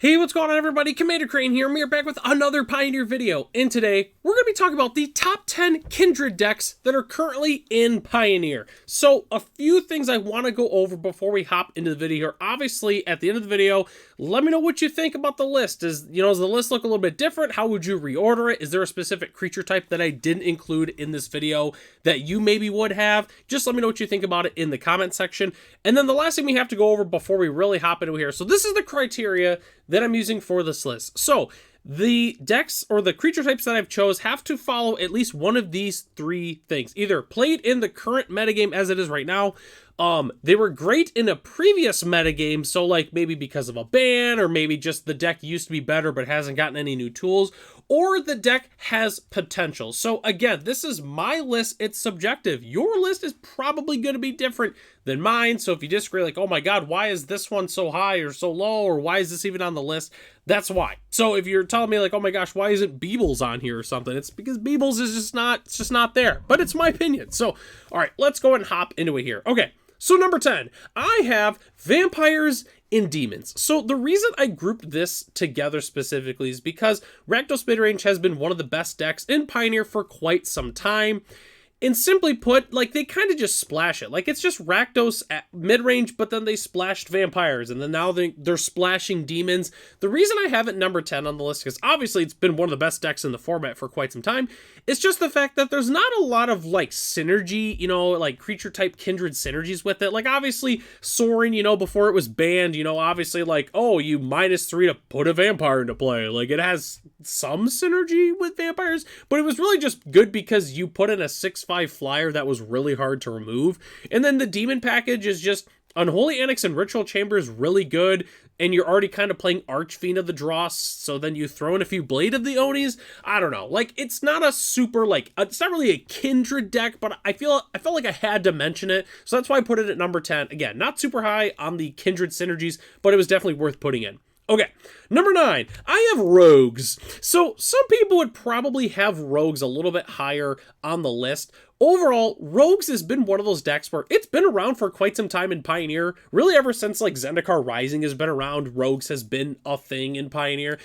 Hey, what's going on everybody? Commander Crane here, and we are back with another Pioneer video. And today, we're going to be talking about the top 10 Kindred decks that are currently in Pioneer. So, a few things I want to go over before we hop into the video here. Obviously, at the end of the video, let me know what you think about the list. Does the list look a little bit different? How would you reorder it? Is there a specific creature type that I didn't include in this video that you maybe would have? Just let me know what you think about it in the comment section. And then the last thing we have to go over before we really hop into here. So, this is the criteria that I'm using for this list. So the decks or the creature types that I've chose have to follow at least one of these three things. Either played in the current metagame as it is right now, they were great in a previous metagame, so like maybe because of a ban, or maybe just the deck used to be better but hasn't gotten any new tools, or the deck has potential. So again, this is my list, it's subjective. Your list is probably going to be different than mine, so if you disagree, like, oh my god, why is this one so high or so low, or why is this even on the list, that's why. So if you're telling me like, oh my gosh, why isn't Beebles on here or something, it's because Beebles is just not there, but it's my opinion. So all right, let's go and hop into it here. Okay, so number 10, I have Vampires and Demons. So the reason I grouped this together specifically is because Rakdos Midrange has been one of the best decks in Pioneer for quite some time. And simply put, like, they kind of just splash it. Like, it's just Rakdos at mid-range, but then they splashed Vampires, and then now they're splashing Demons. The reason I have it number 10 on the list, because obviously it's been one of the best decks in the format for quite some time, it's just the fact that there's not a lot of, like, synergy, like, creature-type Kindred synergies with it. Like, obviously, Soaring, before it was banned, obviously, like, oh, you -3 to put a Vampire into play. Like, it has some synergy with Vampires, but it was really just good because you put in a 6/5 flyer that was really hard to remove. And then the Demon package is just Unholy Annex and Ritual Chamber is really good, and you're already kind of playing Archfiend of the Dross, so then you throw in a few Blade of the Onis. I don't know, like, it's not a super, like, it's not really a Kindred deck, but I felt like I had to mention it, so that's why I put it at number 10. Again, not super high on the Kindred synergies, but it was definitely worth putting in. Okay, number 9, I have Rogues. So some people would probably have Rogues a little bit higher on the list. Overall, Rogues has been one of those decks where it's been around for quite some time in Pioneer. Really ever since like Zendikar Rising has been around, Rogues has been a thing in Pioneer.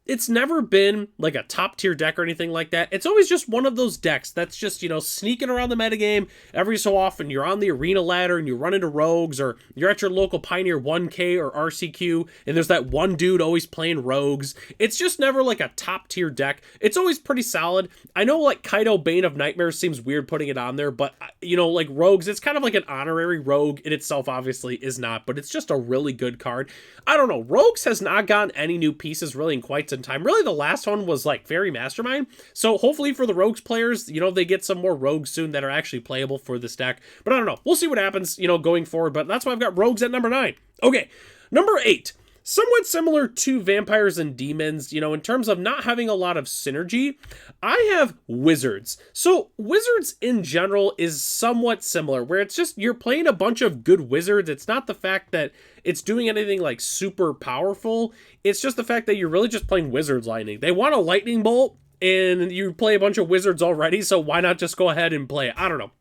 It's never been like a top tier deck or anything like that. It's always just one of those decks that's just, sneaking around the metagame. Every so often you're on the arena ladder and you run into Rogues, or you're at your local Pioneer 1K or RCQ and there's that one dude always playing Rogues. It's just never like a top tier deck. It's always pretty solid. I know like Kaido Bane of Nightmares seems weird putting it on there, but like Rogues, it's kind of like an honorary rogue in itself, obviously is not, but it's just a really good card. I don't know. Rogues has not gotten any new pieces really in quite some time. Really, the last one was like Fairy Mastermind. So hopefully for the Rogues players, they get some more Rogues soon that are actually playable for this deck. But I don't know. We'll see what happens, going forward. But that's why I've got Rogues at number 9. Okay, number 8. Somewhat similar to Vampires and Demons, in terms of not having a lot of synergy, I have Wizards. So Wizards in general is somewhat similar, where it's just you're playing a bunch of good Wizards. It's not the fact that it's doing anything like super powerful. It's just the fact that you're really just playing Wizards Lightning. They want a Lightning Bolt, and you play a bunch of Wizards already, so why not just go ahead and play it? I don't know.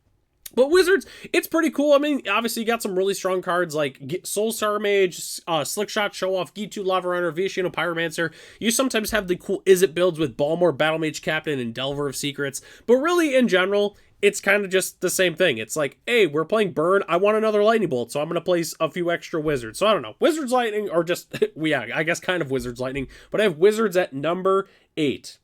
But Wizards, it's pretty cool. I mean, obviously you got some really strong cards like Soulstar Mage, Slickshot Show Off, Gitu Lava Runner, Viashino Pyromancer. You sometimes have the cool Izzet builds with Balmor, Battle Mage Captain, and Delver of Secrets. But really, in general, it's kind of just the same thing. It's like, hey, we're playing Burn. I want another Lightning Bolt, so I'm going to place a few extra Wizards. So I don't know. Wizards Lightning, or just, yeah, I guess kind of Wizards Lightning. But I have Wizards at number 8.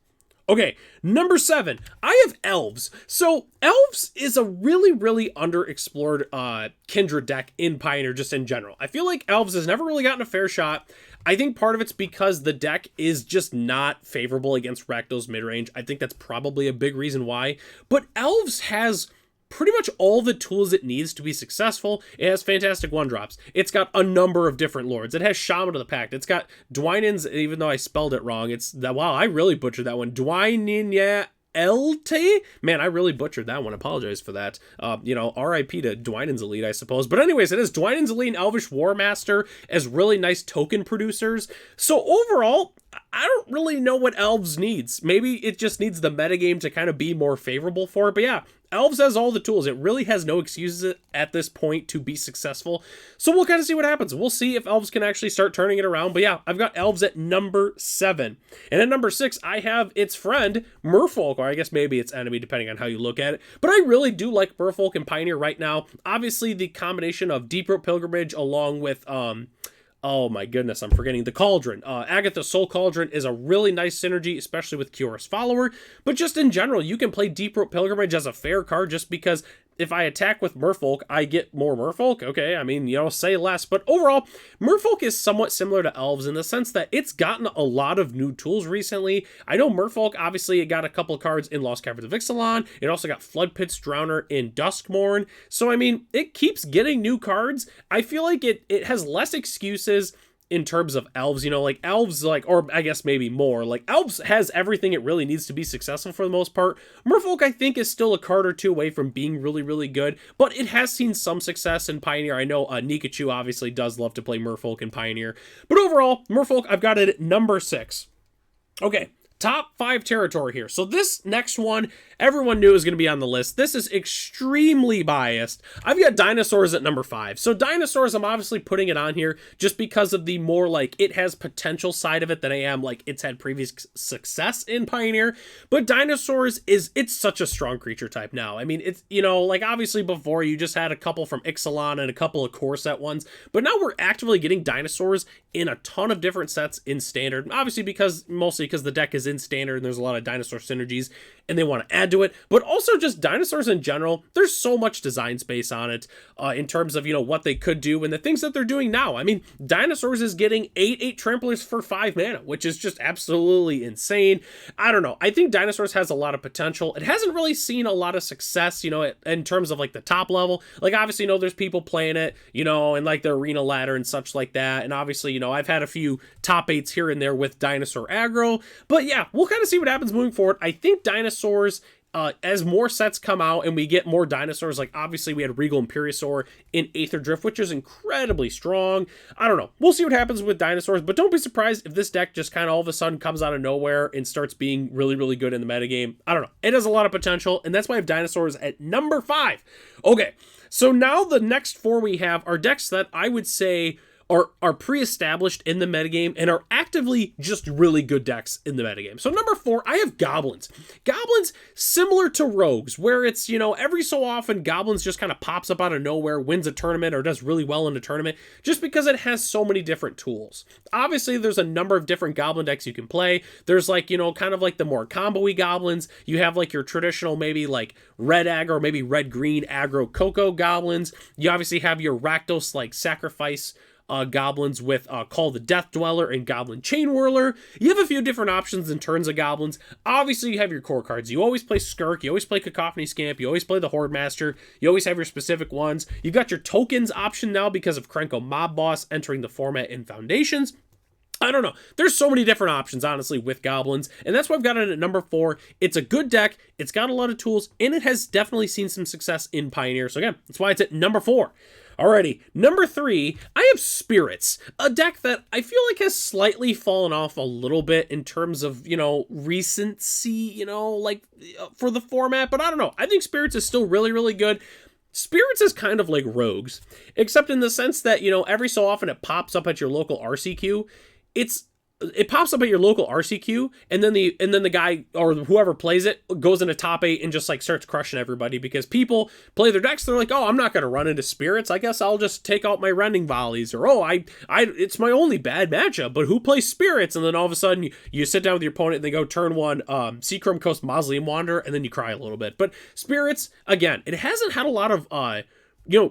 Okay, number 7, I have Elves. So Elves is a really, really underexplored Kindred deck in Pioneer, just in general. I feel like Elves has never really gotten a fair shot. I think part of it's because the deck is just not favorable against Rakdos midrange. I think that's probably a big reason why. But Elves has pretty much all the tools it needs to be successful. It has fantastic 1-drops. It's got a number of different lords. It has Shaman of the Pact. It's got Dwynen's, even though I spelled it wrong. It's that, wow, I really butchered that one. Dwyninya Elte? Man, I really butchered that one. Apologize for that. RIP to Dwynen's Elite, I suppose. But anyways, it is Dwynen's Elite and Elvish War Master as really nice token producers. So overall, I don't really know what Elves needs. Maybe it just needs the metagame to kind of be more favorable for it. But yeah, Elves has all the tools. It really has no excuses at this point to be successful. So we'll kind of see what happens. We'll see if Elves can actually start turning it around. But yeah, I've got Elves at number 7. And at number 6, I have its friend, Merfolk, or I guess maybe its enemy, depending on how you look at it. But I really do like Merfolk and Pioneer right now. Obviously, the combination of Deep Root Pilgrimage along with oh my goodness, I'm forgetting the Cauldron. Agatha Soul Cauldron is a really nice synergy, especially with Kior's Follower. But just in general, you can play Deep Root Pilgrimage as a fair card just because if I attack with Merfolk, I get more Merfolk. Okay, I mean, say less. But overall, Merfolk is somewhat similar to Elves in the sense that it's gotten a lot of new tools recently. I know Merfolk, obviously, it got a couple of cards in Lost Caverns of Ixalan. It also got Flood Pit's Drowner in Duskmourn. So, I mean, it keeps getting new cards. I feel like it has less excuses in terms of Elves, like Elves, or I guess maybe more, Elves has everything it really needs to be successful for the most part. Merfolk, I think, is still a card or two away from being really, really good, but it has seen some success in Pioneer. I know Nikachu obviously does love to play Merfolk in Pioneer, but overall, Merfolk, I've got it at number 6. Okay. Top 5 territory here. So this next one, everyone knew was going to be on the list. This is extremely biased. I've got Dinosaurs at number 5. So Dinosaurs, I'm obviously putting it on here just because of the more it has potential side of it than I am it's had previous success in Pioneer. But Dinosaurs it's such a strong creature type now. I mean, it's, obviously before you just had a couple from Ixalan and a couple of core set ones, but now we're actively getting Dinosaurs in a ton of different sets in Standard. Obviously mostly because the deck is in Standard and there's a lot of Dinosaur synergies and they want to add to it, but also just Dinosaurs in general. There's so much design space on it in terms of what they could do and the things that they're doing now. I mean, Dinosaurs is getting 8 tramplers for 5 mana, which is just absolutely insane. I don't know. I think Dinosaurs has a lot of potential. It hasn't really seen a lot of success, in terms of the top level. Obviously, there's people playing it, and the arena ladder and such like that. And obviously, I've had a few top 8s here and there with Dinosaur aggro, but yeah, we'll kind of see what happens moving forward. I think Dinosaurs, as more sets come out and we get more Dinosaurs, obviously we had Regal Imperiosaur in Aether Drift, which is incredibly strong. I don't know. We'll see what happens with Dinosaurs, but don't be surprised if this deck just kind of all of a sudden comes out of nowhere and starts being really, really good in the metagame. I don't know. It has a lot of potential, and that's why I have Dinosaurs at number 5. Okay, so now the next 4 we have are decks that I would say are pre-established in the metagame and are actively just really good decks in the metagame. So number 4, I have Goblins. Goblins, similar to Rogues, where it's, every so often Goblins just kind of pops up out of nowhere, wins a tournament, or does really well in a tournament, just because it has so many different tools. Obviously, there's a number of different Goblin decks you can play. There's kind of the more combo-y Goblins. You have your traditional, maybe red aggro, maybe red-green aggro Coco Goblins. You obviously have your Rakdos, Sacrifice Goblins with Call the Death Dweller and Goblin Chain Whirler. You have a few different options in terms of Goblins. Obviously, you have your core cards. You always play Skirk, you always play Cacophony Scamp, you always play the Horde Master, you always have your specific ones. You've got your tokens option now because of Krenko Mob Boss entering the format in Foundations. I don't know. There's so many different options, honestly, with Goblins, and that's why I've got it at number 4. It's a good deck, it's got a lot of tools, and it has definitely seen some success in Pioneer. So again, that's why it's at number 4. Alrighty, number 3, I have Spirits, a deck that I feel like has slightly fallen off a little bit in terms of, recency, for the format, but I don't know. I think Spirits is still really, really good. Spirits is kind of like Rogues, except in the sense that, every so often it pops up at your local RCQ. It pops up at your local RCQ, and then the guy or whoever plays it goes into top 8 and just starts crushing everybody because people play their decks. They're like, oh, I'm not gonna run into Spirits. I guess I'll just take out my Rending Volleys, or it's my only bad matchup. But who plays Spirits? And then all of a sudden you sit down with your opponent and they go turn 1 Seachrome Coast Mausoleum Wanderer, and then you cry a little bit. But Spirits, again, it hasn't had a lot of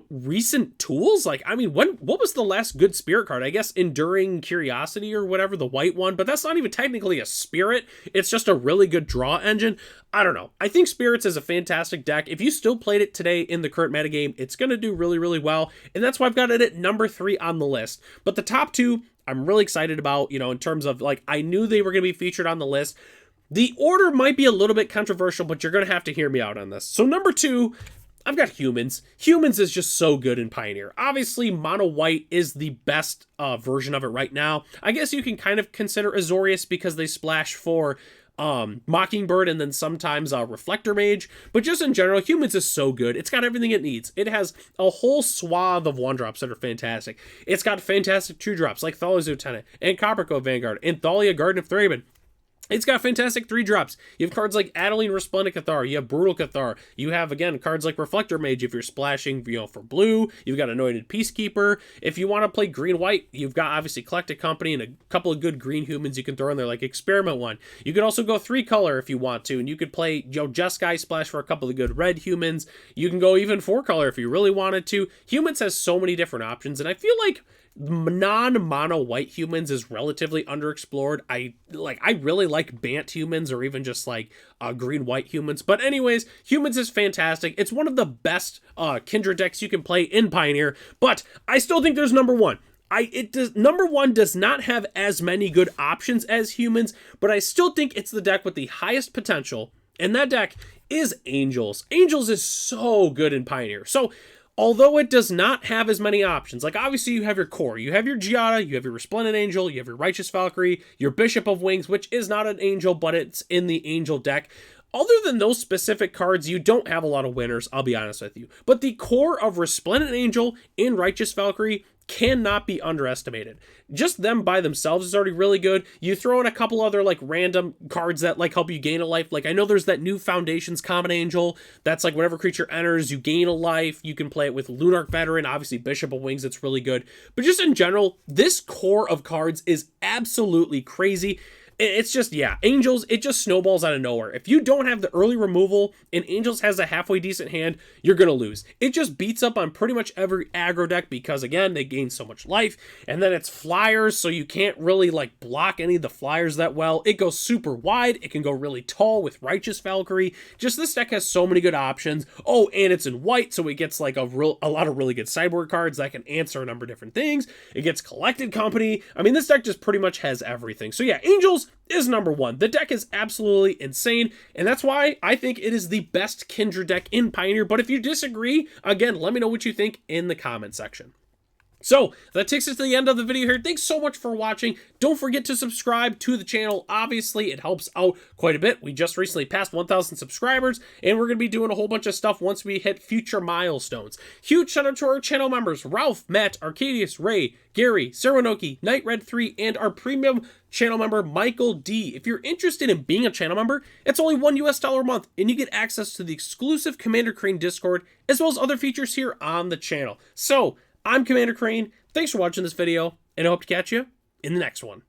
recent tools. What was the last good spirit card? I guess Enduring Curiosity or whatever, the white one, but that's not even technically a spirit. It's just a really good draw engine. I don't know. I think Spirits is a fantastic deck. If you still played it today in the current metagame, it's going to do really, really well. And that's why I've got it at number 3 on the list. But the top 2, I'm really excited about, in terms of I knew they were going to be featured on the list. The order might be a little bit controversial, but you're going to have to hear me out on this. So number 2, I've got humans. Humans is just so good in Pioneer. Obviously, mono white is the best version of it right now. I guess you can kind of consider Azorius because they splash for Mockingbird and then sometimes Reflector Mage, but just in general, humans is so good. It's got everything it needs. It has a whole swath of 1-drops that are fantastic. It's got fantastic 2-drops like Thalia's Lieutenant and Coppercoat Vanguard and Thalia Garden of Thraben. It's got fantastic 3-drops. You have cards like Adeline Resplendent Cathar. You have Brutal Cathar. You have, again, cards like Reflector Mage if you're splashing, for blue. You've got Anointed Peacekeeper. If you want to play green-white, you've got, obviously, Collected Company and a couple of good green humans you can throw in there, like Experiment 1. You could also go 3-color if you want to, and you could play, Jeskai splash for a couple of good red humans. You can go even 4-color if you really wanted to. Humans has so many different options, and I feel like non-mono white humans is relatively underexplored. I really like Bant humans or even just like green white humans. But anyways, humans is fantastic. It's one of the best Kindred decks you can play in Pioneer, but I still think there's number one. Number one does not have as many good options as humans, but I still think it's the deck with the highest potential, and that deck is Angels. Angels is so good in Pioneer. So although it does not have as many options, like obviously you have your core, you have your Giada, you have your Resplendent Angel, you have your Righteous Valkyrie, your Bishop of Wings, which is not an angel, but it's in the angel deck. Other than those specific cards, you don't have a lot of winners, I'll be honest with you. But the core of Resplendent Angel and Righteous Valkyrie cannot be underestimated. Just them by themselves is already really good. You throw in a couple other like random cards that like help you gain a life. Like I know there's that new Foundations Common Angel that's like whenever creature enters, you gain a life. You can play it with Lunarch Veteran, obviously Bishop of Wings, it's really good. But just in general, this core of cards is absolutely crazy. It's just, yeah, Angels, it just snowballs out of nowhere. If you don't have the early removal and Angels has a halfway decent hand, you're going to lose. It just beats up on pretty much every aggro deck because, again, they gain so much life. And then it's flyers, so you can't really, like, block any of the flyers that well. It goes super wide. It can go really tall with Righteous Valkyrie. Just this deck has so many good options. Oh, and it's in white, so it gets, like, a lot of really good sideboard cards that can answer a number of different things. It gets Collected Company. I mean, this deck just pretty much has everything. So, yeah, Angels is number one. The deck is absolutely insane, and that's why I think it is the best Kindred deck in Pioneer. But if you disagree, again, let me know what you think in the comment section. So that takes us to the end of the video here. Thanks so much for watching. Don't forget to subscribe to the channel. Obviously, it helps out quite a bit. We just recently passed 1,000 subscribers, and we're going to be doing a whole bunch of stuff once we hit future milestones. Huge shout out to our channel members, Ralph, Matt, Arcadius, Ray, Gary, Saranoki, Night Red 3, and our premium channel member, Michael D. If you're interested in being a channel member, it's only $1 a month, and you get access to the exclusive Commander Crane Discord, as well as other features here on the channel. So, I'm Commander Crane. Thanks for watching this video, and I hope to catch you in the next one.